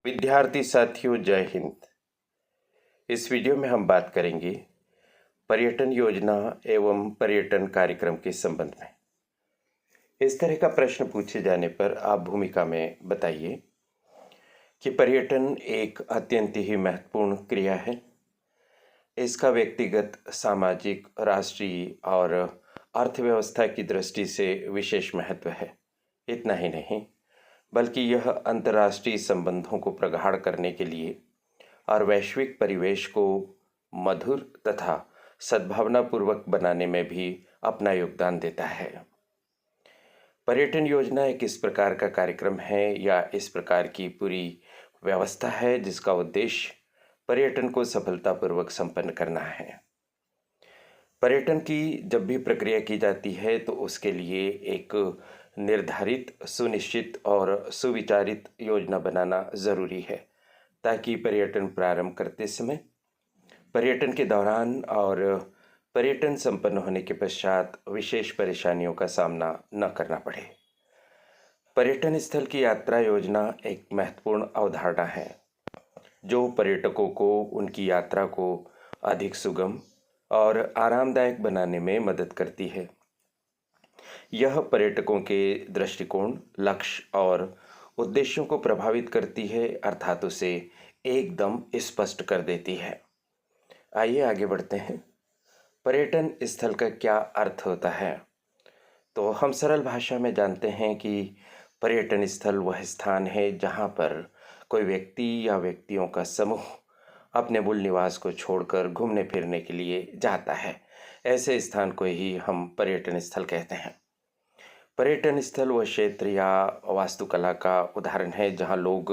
विद्यार्थी साथियों, जय हिंद। इस वीडियो में हम बात करेंगे पर्यटन योजना एवं पर्यटन कार्यक्रम के संबंध में। इस तरह का प्रश्न पूछे जाने पर आप भूमिका में बताइए कि पर्यटन एक अत्यंत ही महत्वपूर्ण क्रिया है। इसका व्यक्तिगत, सामाजिक, राष्ट्रीय और अर्थव्यवस्था की दृष्टि से विशेष महत्व है। इतना ही नहीं, बल्कि यह अंतर्राष्ट्रीय संबंधों को प्रगाढ़ करने के लिए और वैश्विक परिवेश को मधुर तथा सद्भावनापूर्वक बनाने में भी अपना योगदान देता है। पर्यटन योजना एक इस प्रकार का कार्यक्रम है या इस प्रकार की पूरी व्यवस्था है जिसका उद्देश्य पर्यटन को सफलतापूर्वक संपन्न करना है। पर्यटन की जब भी प्रक्रिया की जाती है तो उसके लिए एक निर्धारित, सुनिश्चित और सुविचारित योजना बनाना ज़रूरी है, ताकि पर्यटन प्रारंभ करते समय, पर्यटन के दौरान और पर्यटन संपन्न होने के पश्चात विशेष परेशानियों का सामना न करना पड़े। पर्यटन स्थल की यात्रा योजना एक महत्वपूर्ण अवधारणा है जो पर्यटकों को उनकी यात्रा को अधिक सुगम और आरामदायक बनाने में मदद करती है। यह पर्यटकों के दृष्टिकोण, लक्ष्य और उद्देश्यों को प्रभावित करती है, अर्थात उसे एकदम स्पष्ट कर देती है। आइए आगे बढ़ते हैं। पर्यटन स्थल का क्या अर्थ होता है? तो हम सरल भाषा में जानते हैं कि पर्यटन स्थल वह स्थान है जहाँ पर कोई व्यक्ति या व्यक्तियों का समूह अपने मूल निवास को छोड़कर घूमने फिरने के लिए जाता है। ऐसे स्थान को ही हम पर्यटन स्थल कहते हैं। पर्यटन स्थल वह क्षेत्र या वास्तुकला का उदाहरण है जहाँ लोग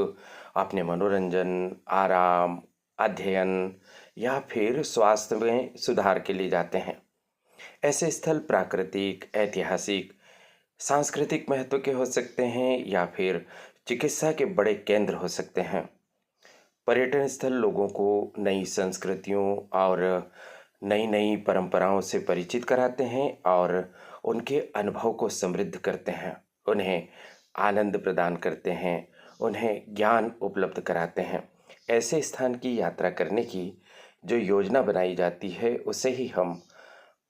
अपने मनोरंजन, आराम, अध्ययन या फिर स्वास्थ्य में सुधार के लिए जाते हैं। ऐसे स्थल प्राकृतिक, ऐतिहासिक, सांस्कृतिक महत्व के हो सकते हैं या फिर चिकित्सा के बड़े केंद्र हो सकते हैं। पर्यटन स्थल लोगों को नई संस्कृतियों और नई नई परंपराओं से परिचित कराते हैं और उनके अनुभव को समृद्ध करते हैं, उन्हें आनंद प्रदान करते हैं, उन्हें ज्ञान उपलब्ध कराते हैं। ऐसे स्थान की यात्रा करने की जो योजना बनाई जाती है उसे ही हम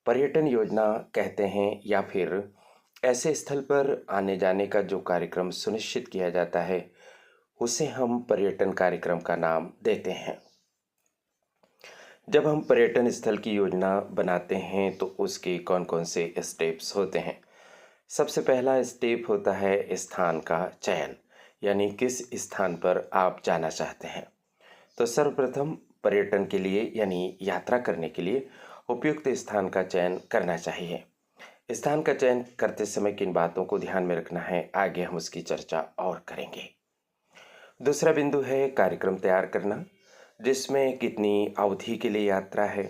पर्यटन योजना कहते हैं, या फिर ऐसे स्थल पर आने जाने का जो कार्यक्रम सुनिश्चित किया जाता है उसे हम पर्यटन कार्यक्रम का नाम देते हैं। जब हम पर्यटन स्थल की योजना बनाते हैं तो उसके कौन कौन से स्टेप्स होते हैं? सबसे पहला स्टेप होता है स्थान का चयन, यानी किस स्थान पर आप जाना चाहते हैं। तो सर्वप्रथम पर्यटन के लिए यानी यात्रा करने के लिए उपयुक्त स्थान का चयन करना चाहिए। स्थान का चयन करते समय किन बातों को ध्यान में रखना है, आगे हम उसकी चर्चा और करेंगे। दूसरा बिंदु है कार्यक्रम तैयार करना, जिसमें कितनी अवधि के लिए यात्रा है,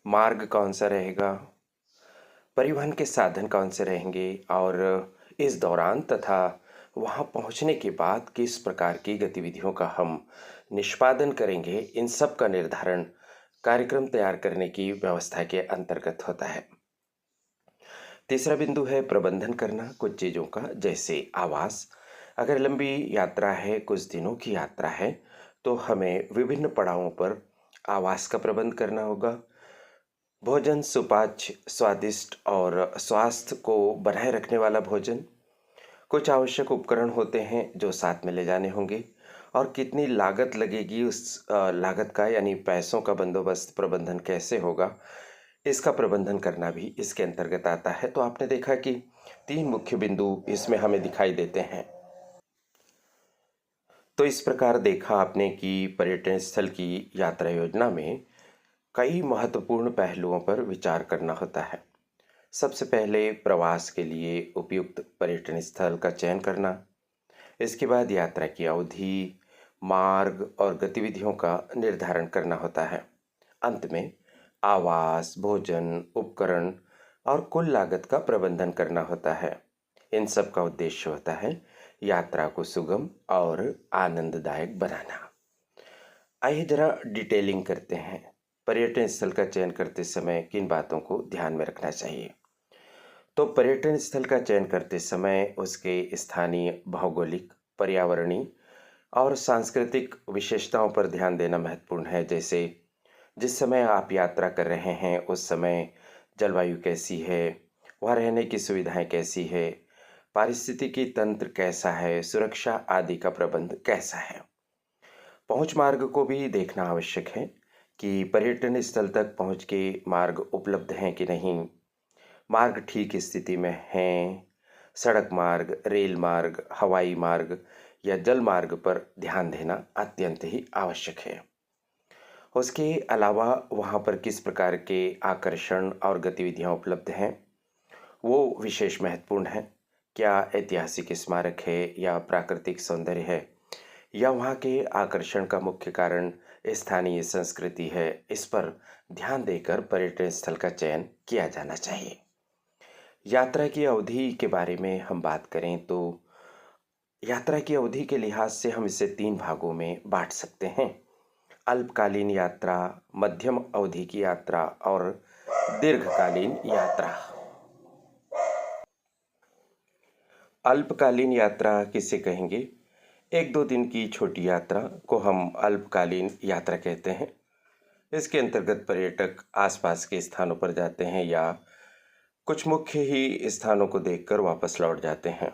मार्ग कौन सा रहेगा, परिवहन के साधन कौन से रहेंगे और इस दौरान तथा वहां पहुंचने के बाद किस प्रकार की गतिविधियों का हम निष्पादन करेंगे। इन सब का निर्धारण कार्यक्रम तैयार करने की व्यवस्था के अंतर्गत होता है। तीसरा बिंदु है प्रबंधन करना कुछ चीज़ों का, जैसे आवास। अगर लंबी यात्रा है, कुछ दिनों की यात्रा है, तो हमें विभिन्न पड़ावों पर आवास का प्रबंध करना होगा। भोजन सुपाच्य, स्वादिष्ट और स्वास्थ्य को बनाए रखने वाला भोजन। कुछ आवश्यक उपकरण होते हैं जो साथ में ले जाने होंगे, और कितनी लागत लगेगी उस लागत का यानी पैसों का बंदोबस्त, प्रबंधन कैसे होगा, इसका प्रबंधन करना भी इसके अंतर्गत आता है। तो आपने देखा कि 3 मुख्य बिंदु इसमें हमें दिखाई देते हैं। तो इस प्रकार देखा आपने कि पर्यटन स्थल की यात्रा योजना में कई महत्वपूर्ण पहलुओं पर विचार करना होता है। सबसे पहले प्रवास के लिए उपयुक्त पर्यटन स्थल का चयन करना, इसके बाद यात्रा की अवधि, मार्ग और गतिविधियों का निर्धारण करना होता है। अंत में आवास, भोजन, उपकरण और कुल लागत का प्रबंधन करना होता है। इन सब का उद्देश्य होता है यात्रा को सुगम और आनंददायक बनाना। आइए जरा डिटेलिंग करते हैं। पर्यटन स्थल का चयन करते समय किन बातों को ध्यान में रखना चाहिए? तो पर्यटन स्थल का चयन करते समय उसके स्थानीय भौगोलिक, पर्यावरणीय और सांस्कृतिक विशेषताओं पर ध्यान देना महत्वपूर्ण है। जैसे जिस समय आप यात्रा कर रहे हैं उस समय जलवायु कैसी है, वहाँ रहने की सुविधाएं कैसी है, पारिस्थितिकी तंत्र कैसा है, सुरक्षा आदि का प्रबंध कैसा है। पहुंच मार्ग को भी देखना आवश्यक है कि पर्यटन स्थल तक पहुंच के मार्ग उपलब्ध हैं कि नहीं, मार्ग ठीक स्थिति में हैं, सड़क मार्ग, रेल मार्ग, हवाई मार्ग या जल मार्ग पर ध्यान देना अत्यंत ही आवश्यक है। उसके अलावा वहाँ पर किस प्रकार के आकर्षण और गतिविधियाँ उपलब्ध हैं, वो विशेष महत्वपूर्ण है। क्या ऐतिहासिक स्मारक है या प्राकृतिक सौंदर्य है, या वहाँ के आकर्षण का मुख्य कारण स्थानीय संस्कृति है, इस पर ध्यान देकर पर्यटन स्थल का चयन किया जाना चाहिए। यात्रा की अवधि के बारे में हम बात करें तो यात्रा की अवधि के लिहाज से हम इसे 3 भागों में बांट सकते हैं: अल्पकालीन यात्रा, मध्यम अवधि की यात्रा और दीर्घकालीन यात्रा। अल्पकालीन यात्रा किसे कहेंगे? 1-2 दिन की छोटी यात्रा को हम अल्पकालीन यात्रा कहते हैं। इसके अंतर्गत पर्यटक आसपास के स्थानों पर जाते हैं या कुछ मुख्य ही स्थानों को देखकर वापस लौट जाते हैं।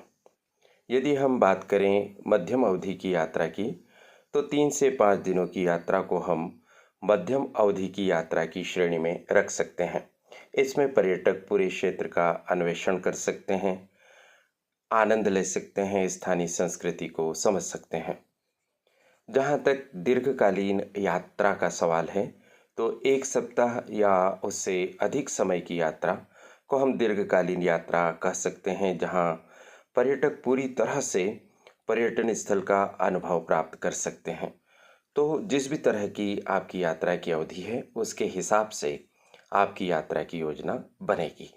यदि हम बात करें मध्यम अवधि की यात्रा की, तो 3 से 5 दिनों की यात्रा को हम मध्यम अवधि की यात्रा की श्रेणी में रख सकते हैं। इसमें पर्यटक पूरे क्षेत्र का अन्वेषण कर सकते हैं, आनंद ले सकते हैं, स्थानीय संस्कृति को समझ सकते हैं। जहाँ तक दीर्घकालीन यात्रा का सवाल है, तो 1 सप्ताह या उससे अधिक समय की यात्रा को हम दीर्घकालीन यात्रा कह सकते हैं, जहाँ पर्यटक पूरी तरह से पर्यटन स्थल का अनुभव प्राप्त कर सकते हैं। तो जिस भी तरह की आपकी यात्रा की अवधि है, उसके हिसाब से आपकी यात्रा की योजना बनेगी।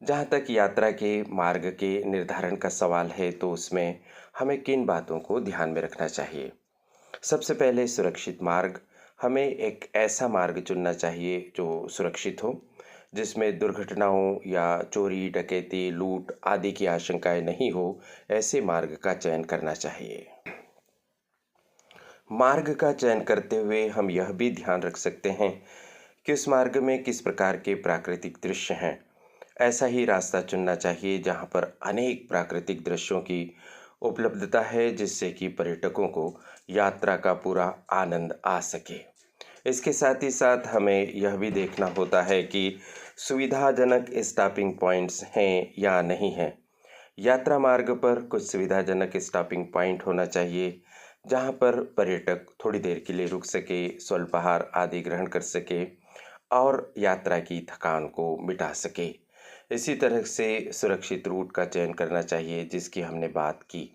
जहाँ तक यात्रा के मार्ग के निर्धारण का सवाल है, तो उसमें हमें किन बातों को ध्यान में रखना चाहिए? सबसे पहले सुरक्षित मार्ग। हमें एक ऐसा मार्ग चुनना चाहिए जो सुरक्षित हो, जिसमें दुर्घटनाओं या चोरी, डकैती, लूट आदि की आशंकाएं नहीं हो, ऐसे मार्ग का चयन करना चाहिए। मार्ग का चयन करते हुए हम यह भी ध्यान रख सकते हैं कि उस मार्ग में किस प्रकार के प्राकृतिक दृश्य हैं। ऐसा ही रास्ता चुनना चाहिए जहाँ पर अनेक प्राकृतिक दृश्यों की उपलब्धता है, जिससे कि पर्यटकों को यात्रा का पूरा आनंद आ सके। इसके साथ ही साथ हमें यह भी देखना होता है कि सुविधाजनक स्टॉपिंग पॉइंट्स हैं या नहीं हैं। यात्रा मार्ग पर कुछ सुविधाजनक स्टॉपिंग पॉइंट होना चाहिए, जहाँ पर पर्यटक थोड़ी देर के लिए रुक सके, स्वल्पाहार आदि ग्रहण कर सके और यात्रा की थकान को मिटा सके। इसी तरह से सुरक्षित रूट का चयन करना चाहिए, जिसकी हमने बात की।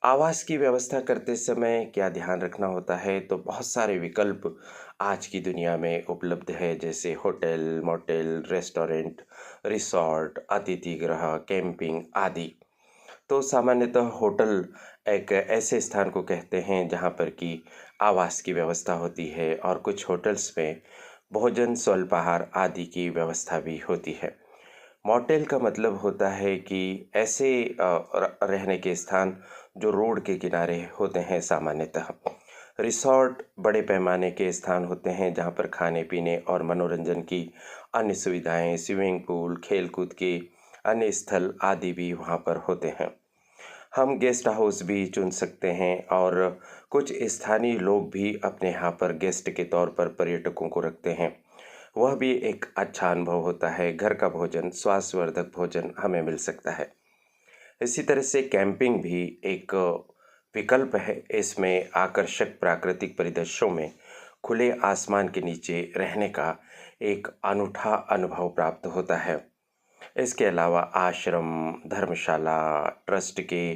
आवास की व्यवस्था करते समय क्या ध्यान रखना होता है, तो बहुत सारे विकल्प आज की दुनिया में उपलब्ध है, जैसे होटल, मोटेल, रेस्टोरेंट, रिसॉर्ट, अतिथि गृह, कैंपिंग आदि। तो सामान्यतः होटल एक ऐसे स्थान को कहते हैं जहाँ पर कि आवास की व्यवस्था होती है, और कुछ होटल्स में भोजन, स्वल्पाहार आदि की व्यवस्था भी होती है। मॉटेल का मतलब होता है कि ऐसे रहने के स्थान जो रोड के किनारे होते हैं सामान्यतः। रिसॉर्ट बड़े पैमाने के स्थान होते हैं, जहाँ पर खाने पीने और मनोरंजन की अन्य सुविधाएं, स्विमिंग पूल, खेलकूद के अन्य स्थल आदि भी वहाँ पर होते हैं। हम गेस्ट हाउस भी चुन सकते हैं, और कुछ स्थानीय लोग भी अपने यहाँ पर गेस्ट के तौर पर पर्यटकों को रखते हैं। वह भी एक अच्छा अनुभव होता है। घर का भोजन, स्वास्थ्यवर्धक भोजन हमें मिल सकता है। इसी तरह से कैंपिंग भी एक विकल्प है। इसमें आकर्षक प्राकृतिक परिदृश्यों में खुले आसमान के नीचे रहने का एक अनूठा अनुभव प्राप्त होता है। इसके अलावा आश्रम, धर्मशाला, ट्रस्ट के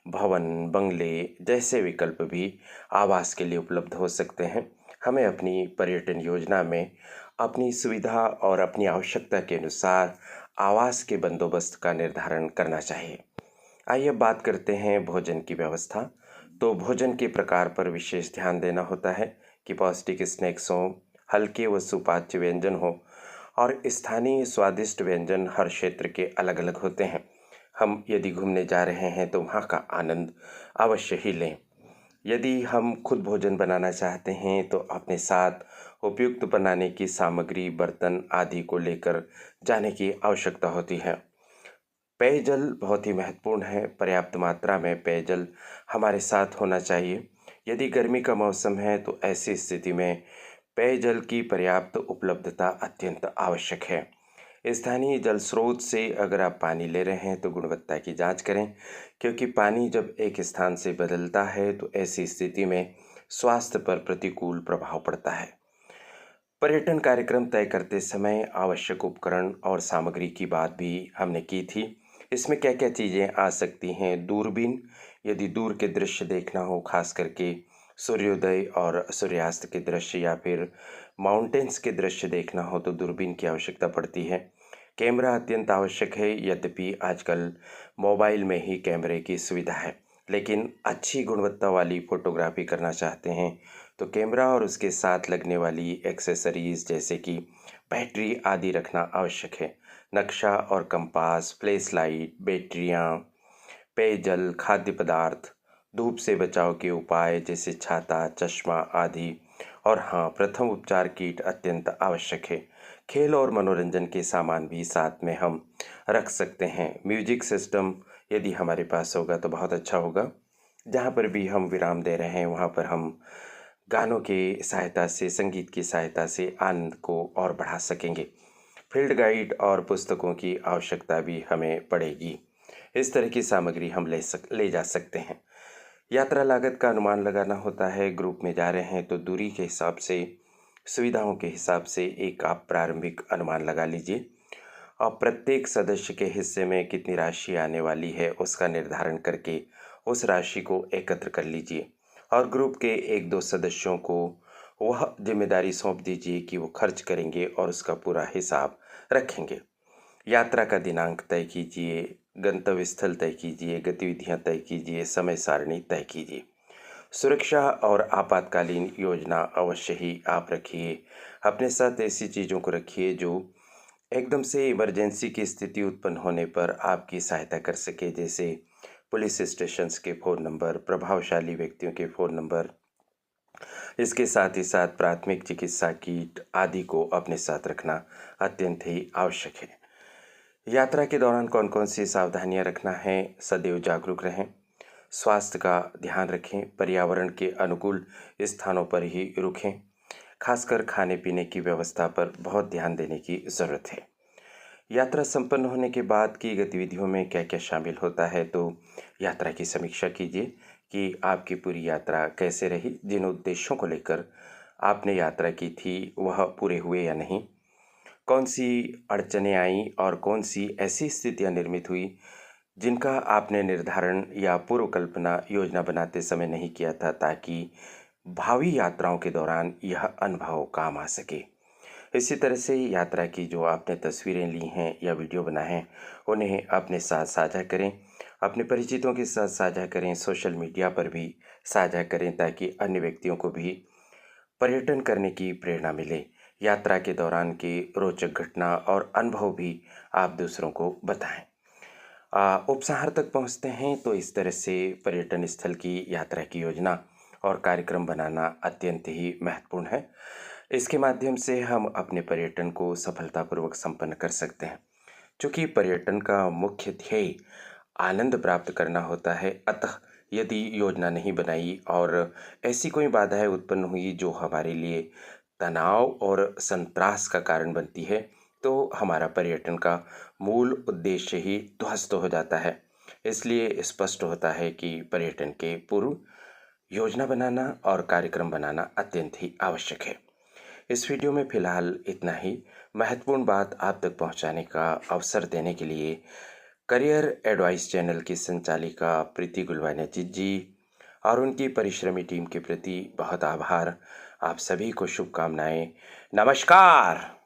भवन, बंगले जैसे विकल्प भी आवास के लिए उपलब्ध हो सकते हैं। हमें अपनी पर्यटन योजना में अपनी सुविधा और अपनी आवश्यकता के अनुसार आवास के बंदोबस्त का निर्धारण करना चाहिए। आइए बात करते हैं भोजन की व्यवस्था। तो भोजन के प्रकार पर विशेष ध्यान देना होता है कि पौष्टिक स्नैक्स हों, हल्के व सुपाच्य व्यंजन हों, और स्थानीय स्वादिष्ट व्यंजन हर क्षेत्र के अलग अलग होते हैं। हम यदि घूमने जा रहे हैं तो वहाँ का आनंद अवश्य ही लें। यदि हम खुद भोजन बनाना चाहते हैं तो अपने साथ उपयुक्त बनाने की सामग्री, बर्तन आदि को लेकर जाने की आवश्यकता होती है। पेयजल बहुत ही महत्वपूर्ण है। पर्याप्त मात्रा में पेयजल हमारे साथ होना चाहिए। यदि गर्मी का मौसम है तो ऐसी स्थिति में पेयजल की पर्याप्त उपलब्धता अत्यंत आवश्यक है। स्थानीय जल स्रोत से अगर आप पानी ले रहे हैं तो गुणवत्ता की जांच करें, क्योंकि पानी जब एक स्थान से बदलता है तो ऐसी स्थिति में स्वास्थ्य पर प्रतिकूल प्रभाव पड़ता है। पर्यटन कार्यक्रम तय करते समय आवश्यक उपकरण और सामग्री की बात भी हमने की थी। इसमें क्या क्या चीज़ें आ सकती हैं? दूरबीन, यदि दूर के दृश्य देखना हो, खास करके सूर्योदय और सूर्यास्त के दृश्य या फिर माउंटेन्स के दृश्य देखना हो तो दूरबीन की आवश्यकता पड़ती है। कैमरा अत्यंत आवश्यक है, यद्यपि आजकल मोबाइल में ही कैमरे की सुविधा है, लेकिन अच्छी गुणवत्ता वाली फ़ोटोग्राफी करना चाहते हैं तो कैमरा और उसके साथ लगने वाली एक्सेसरीज़ जैसे कि बैटरी आदि रखना आवश्यक है। नक्शा और कंपास, फ्लैश लाइट, बैटरियाँ, पेयजल, खाद्य पदार्थ, धूप से बचाव के उपाय जैसे छाता, चश्मा आदि, और हाँ, प्रथम उपचार किट अत्यंत आवश्यक है। खेल और मनोरंजन के सामान भी साथ में हम रख सकते हैं। म्यूजिक सिस्टम यदि हमारे पास होगा तो बहुत अच्छा होगा। जहाँ पर भी हम विराम दे रहे हैं वहाँ पर हम गानों की सहायता से, संगीत की सहायता से आनंद को और बढ़ा सकेंगे। फील्ड गाइड और पुस्तकों की आवश्यकता भी हमें पड़ेगी। इस तरह की सामग्री हम ले जा सकते हैं। यात्रा लागत का अनुमान लगाना होता है। ग्रुप में जा रहे हैं तो दूरी के हिसाब से, सुविधाओं के हिसाब से एक आप प्रारंभिक अनुमान लगा लीजिए और प्रत्येक सदस्य के हिस्से में कितनी राशि आने वाली है उसका निर्धारण करके उस राशि को एकत्र कर लीजिए और ग्रुप के एक दो सदस्यों को वह जिम्मेदारी सौंप दीजिए कि वो खर्च करेंगे और उसका पूरा हिसाब रखेंगे। यात्रा का दिनांक तय कीजिए, गंतव्य स्थल तय कीजिए, गतिविधियां तय कीजिए, समय सारणी तय कीजिए। सुरक्षा और आपातकालीन योजना अवश्य ही आप रखिए। अपने साथ ऐसी चीज़ों को रखिए जो एकदम से इमरजेंसी की स्थिति उत्पन्न होने पर आपकी सहायता कर सके, जैसे पुलिस स्टेशंस के फ़ोन नंबर, प्रभावशाली व्यक्तियों के फ़ोन नंबर। इसके साथ ही साथ प्राथमिक चिकित्सा किट आदि को अपने साथ रखना अत्यंत ही आवश्यक है। यात्रा के दौरान कौन कौन सी सावधानियां रखना है? सदैव जागरूक रहें, स्वास्थ्य का ध्यान रखें, पर्यावरण के अनुकूल स्थानों पर ही रुकें। खासकर खाने पीने की व्यवस्था पर बहुत ध्यान देने की ज़रूरत है। यात्रा संपन्न होने के बाद की गतिविधियों में क्या क्या शामिल होता है, तो यात्रा की समीक्षा कीजिए कि आपकी पूरी यात्रा कैसे रही, जिन उद्देश्यों को लेकर आपने यात्रा की थी वह पूरे हुए या नहीं, कौन सी अड़चनें आईं और कौन सी ऐसी स्थितियां निर्मित हुई जिनका आपने निर्धारण या पूर्व कल्पना योजना बनाते समय नहीं किया था, ताकि भावी यात्राओं के दौरान यह अनुभव काम आ सके। इसी तरह से यात्रा की जो आपने तस्वीरें ली हैं या वीडियो बनाए हैं उन्हें अपने साथ साझा करें, अपने परिचितों के साथ साझा करें, सोशल मीडिया पर भी साझा करें, ताकि अन्य व्यक्तियों को भी पर्यटन करने की प्रेरणा मिले। यात्रा के दौरान की रोचक घटना और अनुभव भी आप दूसरों को बताएं। उपसंहार तक पहुंचते हैं तो इस तरह से पर्यटन स्थल की यात्रा की योजना और कार्यक्रम बनाना अत्यंत ही महत्वपूर्ण है। इसके माध्यम से हम अपने पर्यटन को सफलतापूर्वक संपन्न कर सकते हैं। चूँकि पर्यटन का मुख्य ध्येय आनंद प्राप्त करना होता है, अतः यदि योजना नहीं बनाई और ऐसी कोई बाधाएं उत्पन्न हुई जो हमारे लिए तनाव और संत्रास का कारण बनती है, तो हमारा पर्यटन का मूल उद्देश्य ही ध्वस्त हो जाता है। इसलिए स्पष्ट होता है कि पर्यटन के पूर्व योजना बनाना और कार्यक्रम बनाना अत्यंत ही आवश्यक है। इस वीडियो में फिलहाल इतना ही। महत्वपूर्ण बात आप तक पहुंचाने का अवसर देने के लिए करियर एडवाइस चैनल की संचालिका प्रीति गुलवानिया जी और उनकी परिश्रमी टीम के प्रति बहुत आभार। आप सभी को शुभकामनाएं। नमस्कार।